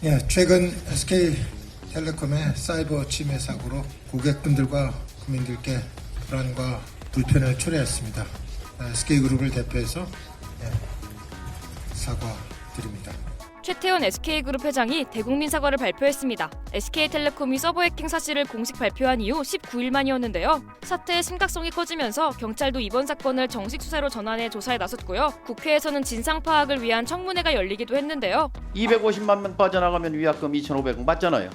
예, 최근 SK텔레콤의 사이버 침해 사고로 고객분들과 국민들께 불안과 불편을 초래했습니다. SK그룹을 대표해서 사과드립니다. 최태원 SK그룹 회장이 대국민 사과를 발표했습니다. SK텔레콤이 서버 해킹 사실을 공식 발표한 이후 19일 만이었는데요. 사태의 심각성이 커지면서 경찰도 이번 사건을 정식 수사로 전환해 조사에 나섰고요. 국회에서는 진상 파악을 위한 청문회가 열리기도 했는데요. 250만 명 빠져나가면 위약금 2,500원 맞잖아요.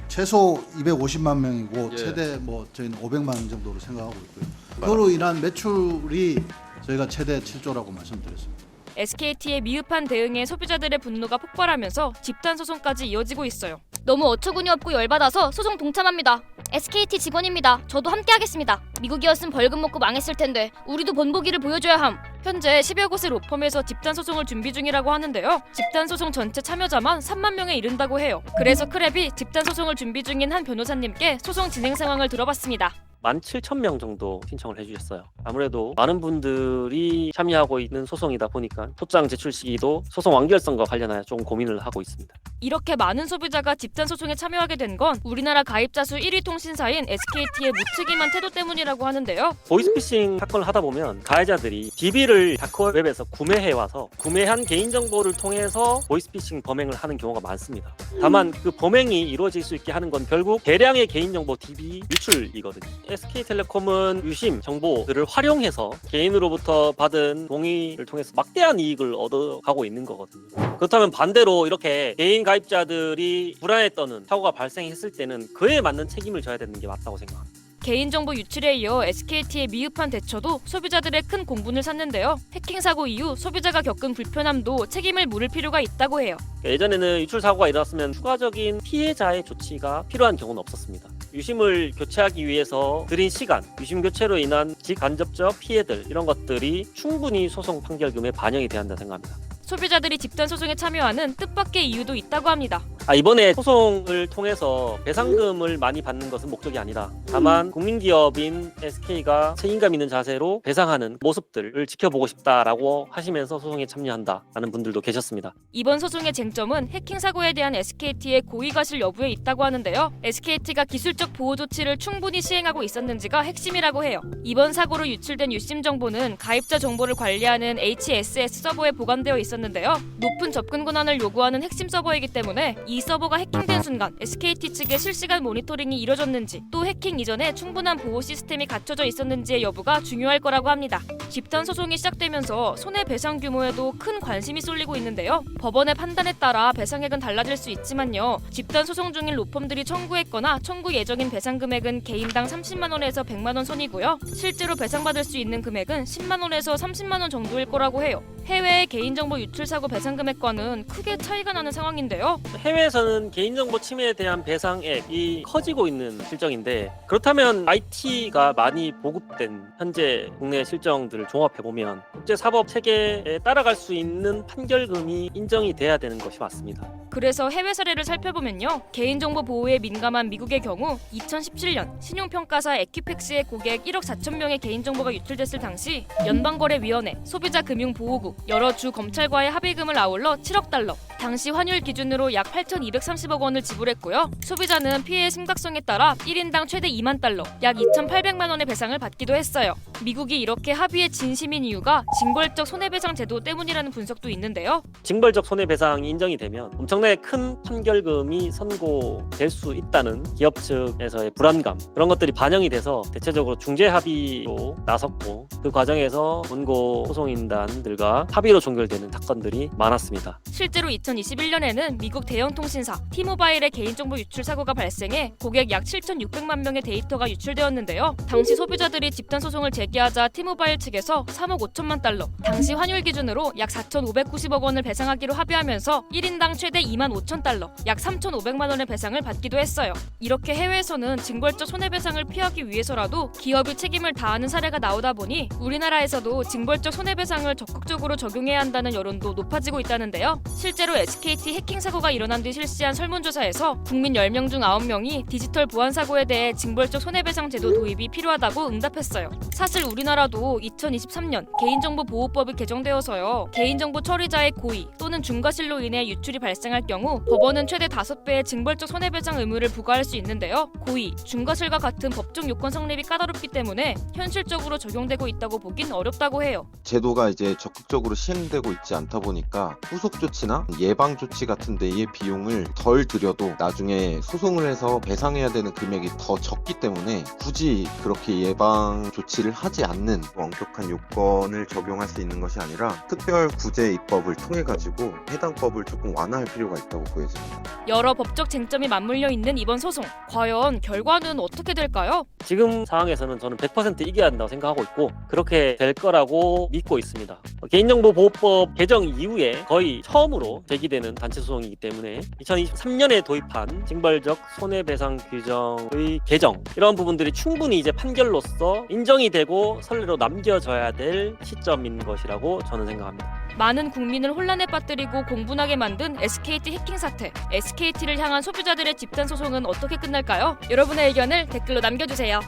최소 250만 명이고 예. 최대 저희는 500만 명 정도로 생각하고 있고요. 그로 인한 매출이 저희가 최대 7조라고 말씀드렸습니다. SKT의 미흡한 대응에 소비자들의 분노가 폭발하면서 집단 소송까지 이어지고 있어요. 너무 어처구니 없고 열받아서 소송 동참합니다. SKT 직원입니다. 저도 함께하겠습니다. 미국이었으면 벌금 먹고 망했을 텐데 우리도 본보기를 보여줘야 함. 현재 10여 곳의 로펌에서 집단 소송을 준비 중이라고 하는데요. 집단 소송 전체 참여자만 3만 명에 이른다고 해요. 그래서 크랩이 집단 소송을 준비 중인 한 변호사님께 소송 진행 상황을 들어봤습니다. 17,000명 정도 신청을 해주셨어요. 아무래도 많은 분들이 참여하고 있는 소송이다 보니까 소장 제출 시기도 소송 완결성과 관련하여 조금 고민을 하고 있습니다. 이렇게 많은 소비자가 집단 소송에 참여하게 된 건 우리나라 가입자 수 1위 통신사인 SKT의 무책임한 태도 때문이라고 하는데요. 보이스피싱 사건을 하다 보면 가해자들이 DB를 다크웹에서 구매해와서 구매한 개인정보를 통해서 보이스피싱 범행을 하는 경우가 많습니다. 다만 그 범행이 이루어질 수 있게 하는 건 결국 대량의 개인정보 DB 유출이거든요. SK텔레콤은 유심 정보들을 활용해서 개인으로부터 받은 동의를 통해서 막대한 이익을 얻어가고 있는 거거든요. 그렇다면 반대로 이렇게 개인 가입자들이 불안에 떠는 사고가 발생했을 때는 그에 맞는 책임을 져야 되는 게 맞다고 생각합니다. 개인정보 유출에 이어 SKT의 미흡한 대처도 소비자들의 큰 공분을 샀는데요. 해킹 사고 이후 소비자가 겪은 불편함도 책임을 물을 필요가 있다고 해요. 예전에는 유출 사고가 일어났으면 추가적인 피해자의 조치가 필요한 경우는 없었습니다. 유심을 교체하기 위해서 들인 시간, 유심 교체로 인한 직간접적 피해들 이런 것들이 충분히 소송 판결금에 반영이 돼야 한다 생각합니다. 소비자들이 집단 소송에 참여하는 뜻밖의 이유도 있다고 합니다. 이번에 소송을 통해서 배상금을 많이 받는 것은 목적이 아니다. 다만 국민기업인 SK가 책임감 있는 자세로 배상하는 모습들을 지켜보고 싶다라고 하시면서 소송에 참여한다라는 분들도 계셨습니다. 이번 소송의 쟁점은 해킹 사고에 대한 SKT의 고의과실 여부에 있다고 하는데요. SKT가 기술적 보호 조치를 충분히 시행하고 있었는지가 핵심이라고 해요. 이번 사고로 유출된 유심 정보는 가입자 정보를 관리하는 HSS 서버에 보관되어 있었는데요. 높은 접근 권한을 요구하는 핵심 서버이기 때문에 이 서버가 해킹된 순간 SKT 측의 실시간 모니터링이 이뤄졌는지 또 해킹 이전에 충분한 보호 시스템이 갖춰져 있었는지의 여부가 중요할 거라고 합니다. 집단 소송이 시작되면서 손해배상 규모에도 큰 관심이 쏠리고 있는데요. 법원의 판단에 따라 배상액은 달라질 수 있지만요. 집단 소송 중인 로펌들이 청구했거나 청구 예정인 배상 금액은 개인당 30만 원에서 100만 원 선이고요. 실제로 배상받을 수 있는 금액은 10만 원에서 30만 원 정도일 거라고 해요. 해외의 개인정보 유출 사고 배상 금액과는 크게 차이가 나는 상황인데요. 해외에서는 개인정보 침해에 대한 배상액이 커지고 있는 실정인데 그렇다면 IT가 많이 보급된 현재 국내 실정들을 종합해보면 국제사법 체계에 따라갈 수 있는 판결금이 인정이 돼야 되는 것이 맞습니다. 그래서 해외 사례를 살펴보면요. 개인정보 보호에 민감한 미국의 경우 2017년 신용평가사 에퀴팩스의 고객 1억 4천 명의 개인정보가 유출됐을 당시 연방거래위원회, 소비자금융보호국, 여러 주 검찰과의 합의금을 아울러 7억 달러, 당시 환율 기준으로 약 8,230억 원을 지불했고요. 소비자는 피해의 심각성에 따라 1인당 최대 2만 달러, 약 2,800만 원의 배상을 받기도 했어요. 미국이 이렇게 합의에 진심인 이유가 징벌적 손해배상 제도 때문이라는 분석도 있는데요. 징벌적 손해배상이 인정이 되면 엄청나게 큰 판결금이 선고될 수 있다는 기업 측에서의 불안감 그런 것들이 반영이 돼서 대체적으로 중재 합의로 나섰고 그 과정에서 원고 소송인단들과 합의로 종결되는 사건들이 많았습니다. 실제로 2021년에는 미국 대형 통신사 T모바일의 개인정보 유출 사고가 발생해 고객 약 7,600만 명의 데이터가 유출되었는데요. 당시 소비자들이 집단 소송을 제기하자 T모바일 측에서 3억 5천만 달러, 당시 환율 기준으로 약 4,590억 원을 배상하기로 합의하면서 1인당 최대 2만 5천 달러, 약 3,500만 원의 배상을 받기도 했어요. 이렇게 해외에서는 징벌적 손해배상을 피하기 위해서라도 기업이 책임을 다하는 사례가 나오다 보니 우리나라에서도 징벌적 손해배상을 적극적으로 법적으로 적용해야 한다는 여론도 높아지고 있다는데요. 실제로 SKT 해킹 사고가 일어난 뒤 실시한 설문조사에서 국민 10명 중 9명이 디지털 보안 사고에 대해 징벌적 손해배상 제도 도입이 필요하다고 응답했어요. 사실 우리나라도 2023년 개인정보보호법이 개정되어서요. 개인정보 처리자의 고의 또는 중과실로 인해 유출이 발생할 경우 법원은 최대 5배의 징벌적 손해배상 의무를 부과할 수 있는데요. 고의, 중과실과 같은 법정 요건 성립이 까다롭기 때문에 현실적으로 적용되고 있다고 보긴 어렵다고 해요. 제도가 이제 적극적으로 시행되고 있지 않다 보니까 후속 조치나 예방 조치 같은 데의 비용을 덜 들여도 나중에 소송을 해서 배상해야 되는 금액이 더 적기 때문에 굳이 그렇게 예방 조치를 하지 않는 엄격한 요건을 적용할 수 있는 것이 아니라 특별 구제 입법을 통해 가지고 해당 법을 조금 완화할 필요가 있다고 보여집니다. 여러 법적 쟁점이 맞물려 있는 이번 소송, 과연 결과는 어떻게 될까요? 지금 상황에서는 저는 100% 이겨야 한다고 생각하고 있고 그렇게 될 거라고 믿고 있습니다. 개인정보보호법 개정 이후에 거의 처음으로 제기되는 단체 소송이기 때문에 2023년에 도입한 징벌적 손해배상 규정의 개정 이런 부분들이 충분히 이제 판결로서 인정이 되고 선례로 남겨져야 될 시점인 것이라고 저는 생각합니다. 많은 국민을 혼란에 빠뜨리고 공분하게 만든 SKT 해킹 사태. SKT를 향한 소비자들의 집단 소송은 어떻게 끝날까요? 여러분의 의견을 댓글로 남겨주세요.